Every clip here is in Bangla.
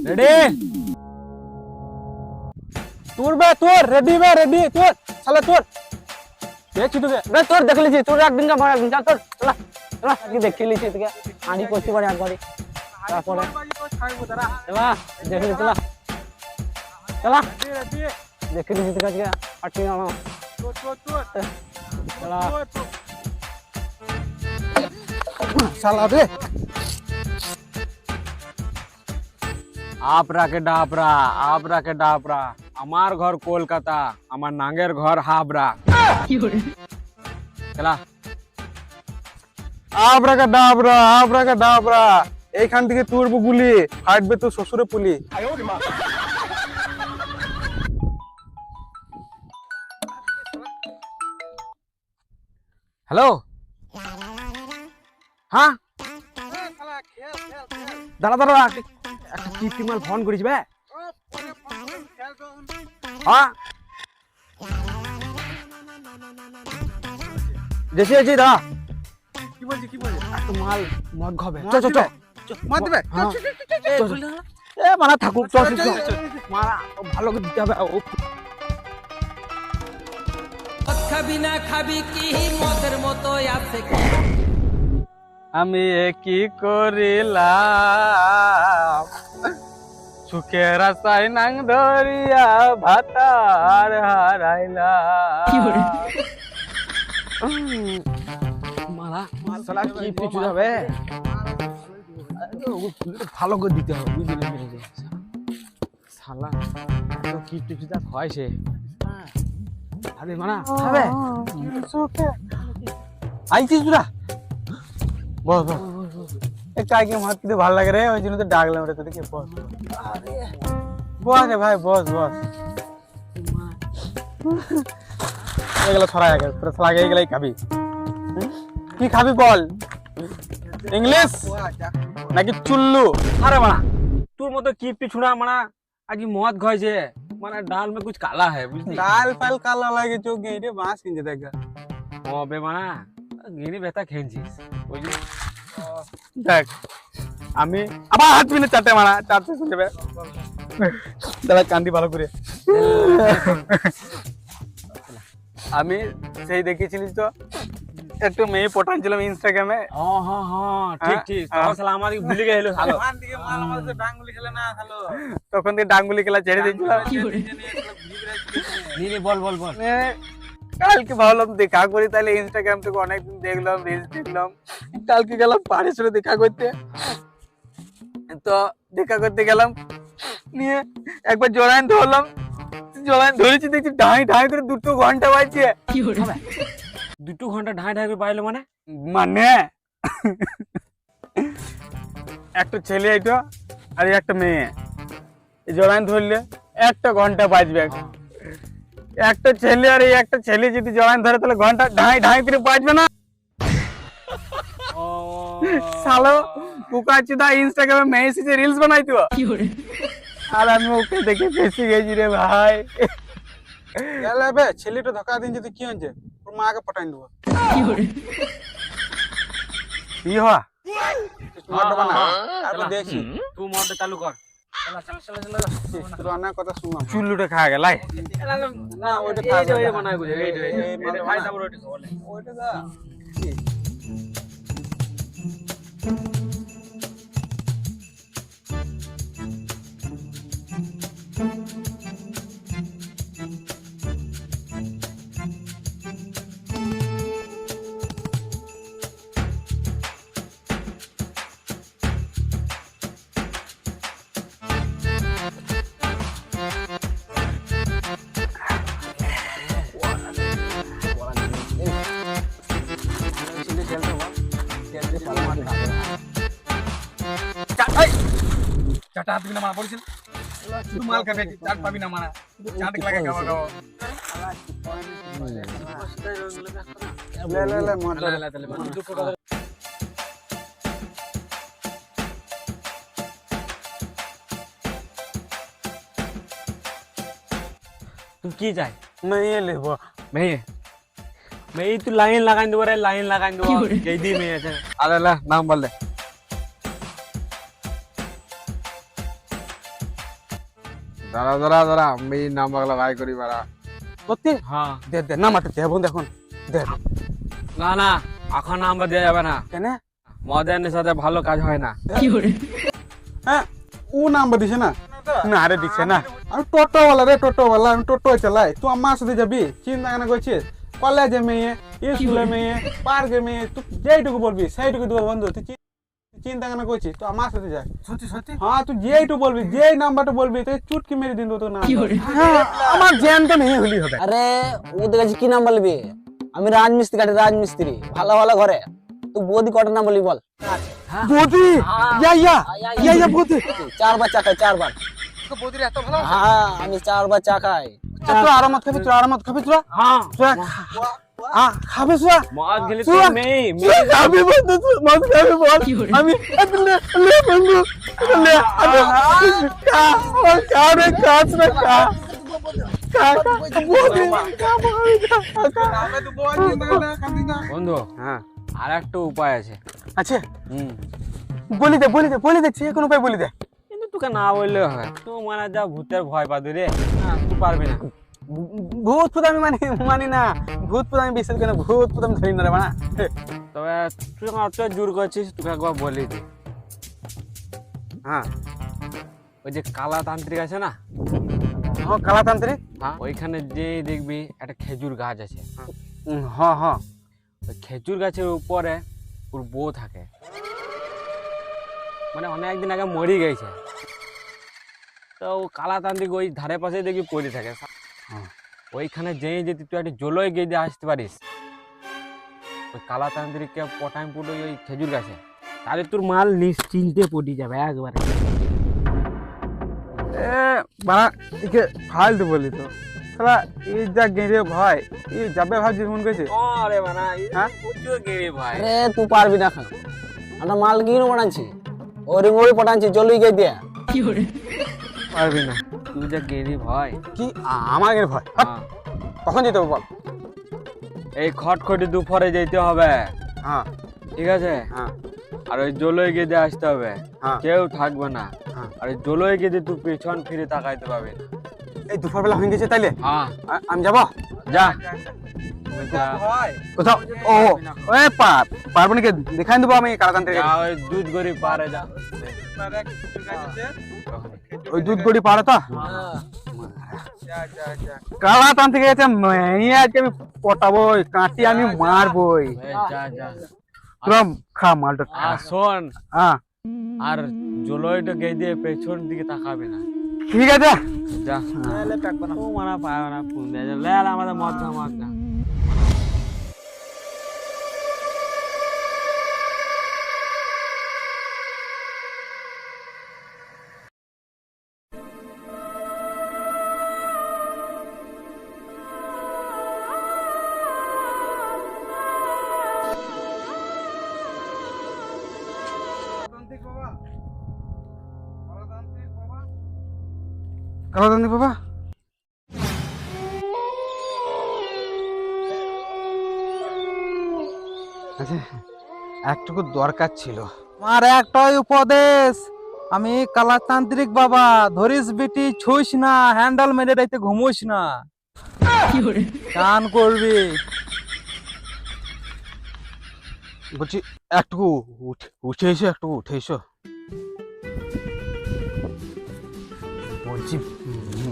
রেডি তোর বে তোর রেডি বে রেডি তোর শালা তোর দেখছি তোকে বে তোর দেখ লিছি তোর একদিন কা একদিন চল তোর চলা চলা কি দেখে লিছি তোকে আড়ি করতে পারে একবারই তারপরে চলা দেখে লিছি চলা চলা দেখে লিছি তোকে আজকে পার্টি না চলা শালা বে আপরা কে ডাপরা আমার ঘর কলকাতা আমার নাঙ্গের ঘর হাবড়া চলা আপরা কে ডাপরা এইখান থেকে তুরবো গুলি হাঁটবে তো শ্বশুরে পুলি হ্যালো হ্যাঁ দাঁড়া দাঁড়া একটা কিপ্টি মাল ফোন করিস বে হ্যাঁ দেশে আছি দাঁড়া কি বলছি একটা মাল মদ খাবে চ চ চ মদ দেবে এ মারা থাকুক চ মারা ভালো করে দিতে হবে খাবি না খাবি কি মদের মতো আছে আমি কি করিলাম সুখের আশায় নাং ধরিয়া ভাতার হারাইলাম মালা মালা কি পিছু যাবে ভালো করে দিতে হবে বুঝলি শালা কি পিছু যা খাইছে আরে মানা খাবে আইছিস তোরা বস বস কাকে মাত দিতে ভালো লাগে রে ওই জন্য তো ডাকলাম রে তোদেরকে বস বস রে ভাই বস বস এগুলো ছড়াই আগে তোরা লাগে এগুলাই খাবি কি খাবি বল ইংলিশ নাকি চুল্লু আরে মানা তোর মতো কি পিছুড়া মানা আজ মদ খাইছে মানে ডাল में कुछ काला है বুঝলি ডাল ফাল কালা লাগে চোখ গেইরে বাঁশ কিনতে দেখা ও বে মানা গিনি বেটা খেনছিস ওই দেখ আমি আবার হাত মিলে চারটে মারা চারটে শুনে বে দাদা কান্দি ভালো করে আমি সেই দেখেছিলিস তো একটু মেয়ে পটানছিলাম ইনস্টাগ্রামে ঠিক ঠিক আমার ভুলে গেল ভালো তখন থেকে ডাঙ্গুলি খেলা ছেড়ে দিয়েছিলাম বল বল বল কালকে ভাবলাম দেখা করি তাহলে ইনস্টাগ্রাম থেকে অনেকদিন দেখলাম রিলস দেখলাম কালকে গেলাম পাড়ের সাথে দেখা করতে তো দেখা করতে গেলাম নিয়ে একবার জড়াইন ধরলাম জড়াইন ধরেছি দেখছি ঢাই ঢাই করে 2 ঘন্টা বাজছে 2 ঘন্টা ঢাই ঢাই করে পাইলো মানে মানে একটা ছেলে আইতো আর একটা মেয়ে জড়াইন ধরলে 1 ঘন্টা বাজবে একটা ছেলে আর এই একটা ছেলে যদি জড়ান ধরে তাহলে ঘন্টা ঢাই ঢাই করে বাজবে না শালো কুকাচুদা ইনস্টাগ্রামে মেসেজে রিলস বানাইতো আর আমি ওকে দেখে ফেসে গেছি রে ভাই এলে বে ছেলেটা ধোকা দিন যদি কি হচ্ছে ওর মাকে পটাই দেবো কি হওয়া মদটা বানা তারপর দেখি তুই মদটা চালু কর কথা শুনলাম চুল্লুটা খাওয়া গেল না ওইটা খাওয়া বানায় বুঝে ভাই তারপর ওইটা দা চাটা হাত বিনা মানা পড়ছিল তুই মাল খাবে চাট পাবি না মানা চাট লাগে খাওয়া খাওয়া লে লে লে মত লে লে तू की जाए मैं ये लेबो मैं तू लाइन लगाई दो रे लाइन लगाई दो कह दी मैं ऐसे अरे ला नाम बोल दे দাঁড়া দাঁড়া দাঁড়া আমি নাম্বারগুলো বাই করি বাড়া। সত্যি হ্যাঁ দে দে নাম্বারটা দে বন্ধু এখন দে না না এখন নাম্বার দেওয়া যাবে না, কেন মদের সাথে ভালো কাজ হয় না। হ্যাঁ ও নাম্বার দিছে না না রে দিছে না আমি টোটোওয়ালা রে টোটোওয়ালা আমি টোটো চালাই তুই আমার সাথে যাবি চিন্তা কেন করছিস কলেজে মেয়ে স্কুলে মেয়ে পার্কে মেয়ে তুই যেইটুকু বলবি সেইটুকু দেবো বন্ধু তুই চিন্তা কেন করছিস তুই আমার সাথে যা সত্যি সত্যি হ্যাঁ তুই যেইটুকু বলবি যেই নাম্বারটা বলবি তুই চুটকি মেরে দিন তোর নাম হ্যাঁ আমার জ্যানটা নেই হলি হবে আরে ওদের কাছে কি নাম বলবি? আমি রাজমিস্ত্রি কাটে রাজমিস্ত্রি ভালো ভালো ঘরে। তুই বৌদি কটা নাম বলবি বল? বৌদি ইয়া বৌদি 4 বার চা খাই 4 বার। বৌদির এত ভালো হ্যাঁ আমি 4 বার চা খাই। তুই আরামত খাবি তুই আরামত খাবি তুই হ্যাঁ খাবে তুই মদ গেলে তুই তো মেয়ে খাবি বন্ধু তুই মদ খাবি বল আমি লে বন্ধু লে কারে কাজ না কা বন্ধু হ্যাঁ আর একটা উপায় আছে। আচ্ছা বলি দে যে কোনো উপায় বলি দে কিন্তু তোকে না বললে হবে, তুই মানে যা ভূতের ভয় পাবি রে, তুই পারবি না। ভূত ফুত আমি মানি না ভূত ফুত আমি বিশ্বাস করি না ভূত ফুত আমি ধরি না রে বানা তবে তুই অত জোর করছিস, তোকে একবার বলি দি। হ্যাঁ ওই যে কালা তান্ত্রিক আছে না, ও কালাতান্ত্রিক হ্যাঁ ওইখানে যে দেখবি একটা খেজুর গাছ আছে, হ্যাঁ ওই খেজুর গাছের উপরে ওর বউ থাকে, মানে অনেকদিন আগে মরি গেছে। তো ও কালাতান্ত্রিক ওই ধারে পাশে দেখবি পড়ে থাকে। ওইখানে যেই যদি তুই একটা জলই গিয়ে দিয়ে আসতে পারিস ওই কালাতান্ত্রিককে পটাইম পুটো ওই খেজুর গাছে, তাহলে তোর মাল নিশ্চিন্তে পড়ে যাবে একবারে। এ বানা একে ফালতু বলি তো সালা এই যা গেঁড়ে ভাই এই যাবে ভাবছি মন কইছে আরে বানা হ্যাঁ? প্রচুর গেড়ে ভাই। আরে তুই পারবি না খান। আমরা মাল কিনে পটানছি ওরি মোড়ি পটানছি জলই গিয়ে দিয়া। পারবি না তুই যা গেড়ে ভাই। কি আমার গেঁড়ে ভয় হ্যাঁ। কখন যেতে হবে বল এই খটখটি দুপুরে যেতে হবে, হ্যাঁ ঠিক আছে? হ্যাঁ আর ওই জলই গেদে আসতে হবে, হ্যাঁ কেউ থাকবে না। হ্যাঁ। আর ওই জলই গেদে তুই পেছন ফিরে তাকাইতে পারবি না। এই দুপুরবেলা হয়ে গেছে তাইলে হ্যাঁ আমি যাবো যা তুই যা। কোথাও ও এ পারবো নাকি দেখাই দেবো আমি কালাতান্ত্রিক যা ওই দুধ গড়ি পারে যা। ওই দুধ গড়ি পারে তো কালাতান্ত্রিক আছে মেয়ে আজকে আমি পটাবোই কাঁটি আমি মারবোই এই যা যা। তোরা খা মালটা আর শোন, হ্যাঁ আর জলইটা গেদে পেছন দিকে তাকাবি না। ঠিক আছে যা ও মানা পায় না ফোন দিয়ে যা। লে আমাদের মদ খা মদ খা। কালাতান্ত্রিক বাবা আচ্ছা একটুকু দরকার ছিল আমার একটাই উপদেশ, আমি কালাতান্ত্রিক বাবা, ধরিস বিটি ছুঁইস না, হ্যান্ডেল মেরে রাইতে ঘুমোস না, গান করবি। বলছি একটুকু উঠে এসো একটুকু উঠে এসো বলছি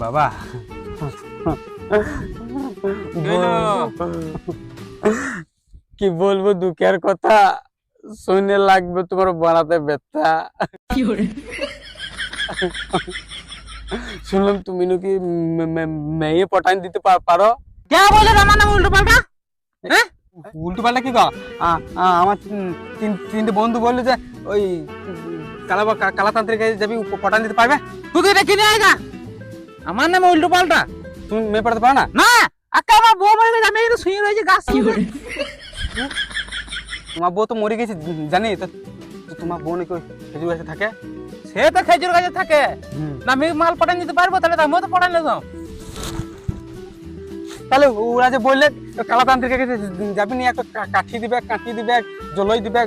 বাবা কি বলবো দুঃখের কথা শুনে লাগবে তোমার বানাতে ব্যথা শুনলাম তুমি নাকি মেয়ে পটান দিতে পারো কে বলে আমার নাম উল্টো পাল্টা? উল্টো পাল্টা কি আমার তিনটে বন্ধু বললো যে ওই কালাতান্ত্রিক যাবি পটান দিতে পারবে তুই এটা কিনে আয়গা, আমার নামে উল্টো পাল্টা? তুমি মেয়ে পড়াতে পারো না না আকা আমার বউ মরে গেছে, আমি এখানে শুয়ে রয়েছি গাছ। তোমার বউ তো মরে গেছে জানি তো তোমার বউ নাকি ওই খেজুর গাছে থাকে সে তো খেজুর গাছে থাকে না, আমি মাল পটান দিতে পারবো? তাহলে তো আমিও তো পটান নিতাম। তাহলে ওরা যে বললে কালাতান্ত্রিকের কাছে যাবি নি একটা কাঠি দিবে জলই দিবে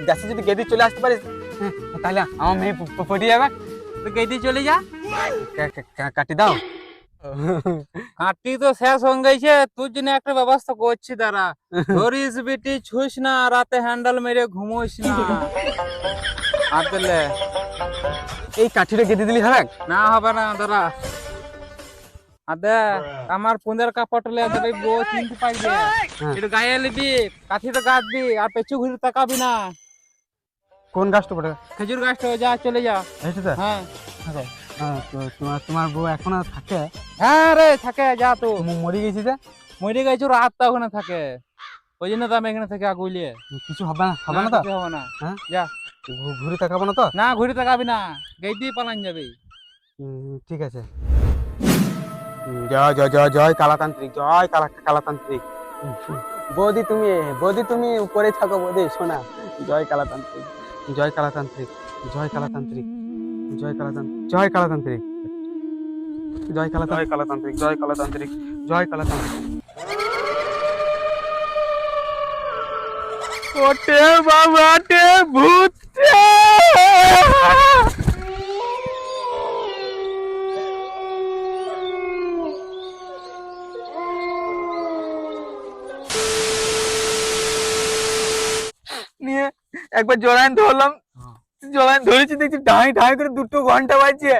গাছে যদি গেদি চলে আসতে পারিস তাহলে আমার মেয়ে পটিয়ে যাবে তুই কেটে চলে যা। কাটি দাও। কাটি তো শেষ হয়ে গেছে, তোর জন্য একটা ব্যবস্থা করছি দাঁড়া। ধরিস বেটি ছুঁস না, রাতে হ্যান্ডেল মেরে ঘুমোস না। আর দিলে এই কাঠিটা কেটে দিলি হবে? না হবে না দাঁড়া। আদে আমার পুঁদের কাপড়লে বউ চিনতে পারবে। একটু গায়ে লিবি, কাঠিটা গাঁথবি, আর পেছু ঘুরে তাকাবি না। কোন গাছটা পড়ে? খেজুর গাছটা যা, চলে যা। এইটাতে? হ্যাঁ তোমার বউ এখনো থাকে? হ্যাঁ রে, থাকে, যা তো। মরে গেছি যে? মরে গেছে, রাতটা ওখানে থাকে। ওই জন্য তো আমি এখানে থেকে আগুলিয়ে। কিছু হবে না? হবে না তো? কিছু হবে না। হ্যাঁ? যা। ঘুরে তাকাবো না তো? না, ঘুরে তাকাবি না, গেট দিয়ে পালান যাবে। ঠিক আছে। জয় জয় জয় জয় কালাতান্ত্রিক, জয় কালাতান্ত্রিক। বৌদি তুমি উপরে থাকো বৌদি, শোনা। জয় কালাতান্ত্রিক, জয় কালাতান্ত্রিক, জয় কালাতান্ত্রিক, জয় কালাতান্ত্রিক, জয় কালাতান্ত্রিক, জয় কালাতান্ত্রিক, জয় কালাতান্ত্রিক, জয় কালাতান্ত্রিক। ওটে বাবাটে ভূতে! নিয়ে একবার জড়াইন ধরলাম, জড়াইন ধরেছি, দেখছি ঢাই ঢাই করে 2 ঘন্টা বাজছে।